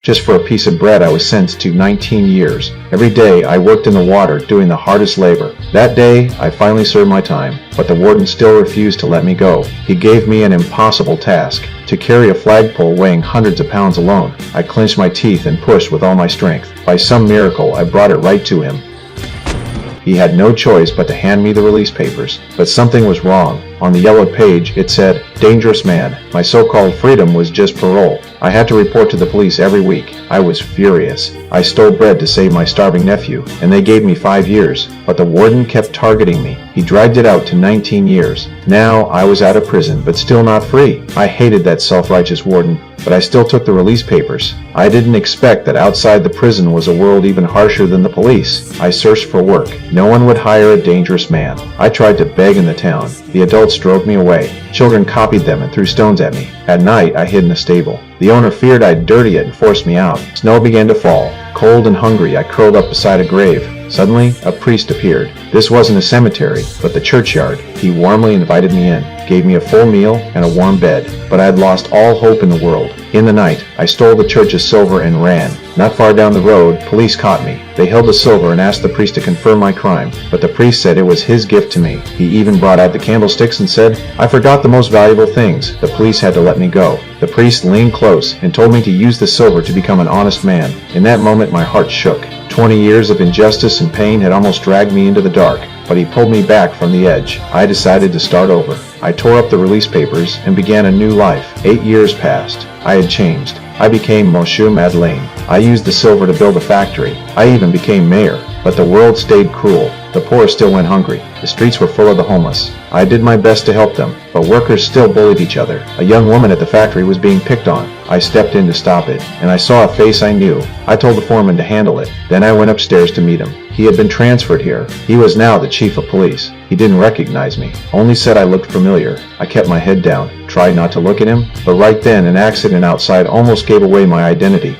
Just for a piece of bread I was sentenced to 19 years. Every day I worked in the water doing the hardest labor. That day I finally served my time, but the warden still refused to let me go. He gave me an impossible task, to carry a flagpole weighing hundreds of pounds alone. I clenched my teeth and pushed with all my strength. By some miracle I brought it right to him. He had no choice but to hand me the release papers, but something was wrong. On the yellowed page, it said, "Dangerous man." My so-called freedom was just parole. I had to report to the police every week. I was furious. I stole bread to save my starving nephew, and they gave me 5 years. But the warden kept targeting me. He dragged it out to 19 years. Now I was out of prison, but still not free. I hated that self-righteous warden, but I still took the release papers. I didn't expect that outside the prison was a world even harsher than the police. I searched for work. No one would hire a dangerous man. I tried to beg in the town. The adults drove me away. Children copied them and threw stones at me. At night, I hid in a stable. The owner feared I'd dirty it and forced me out. Snow began to fall. Cold and hungry, I curled up beside a grave. Suddenly, a priest appeared. This wasn't a cemetery, but the churchyard. He warmly invited me in, gave me a full meal and a warm bed, but I had lost all hope in the world. In the night, I stole the church's silver and ran. Not far down the road, police caught me. They held the silver and asked the priest to confirm my crime, but the priest said it was his gift to me. He even brought out the candlesticks and said, "I forgot the most valuable things." The police had to let me go. The priest leaned close and told me to use the silver to become an honest man. In that moment, my heart shook. 20 years of injustice and pain had almost dragged me into the dark, but he pulled me back from the edge. I decided to start over. I tore up the release papers and began a new life. 8 years passed. I had changed. I became Monsieur Madeleine. I used the silver to build a factory. I even became mayor. But the world stayed cruel. The poor still went hungry. The streets were full of the homeless. I did my best to help them, but workers still bullied each other. A young woman at the factory was being picked on. I stepped in to stop it, and I saw a face I knew. I told the foreman to handle it. Then I went upstairs to meet him. He had been transferred here. He was now the chief of police. He didn't recognize me, only said I looked familiar. I kept my head down, tried not to look at him, but right then an accident outside almost gave away my identity.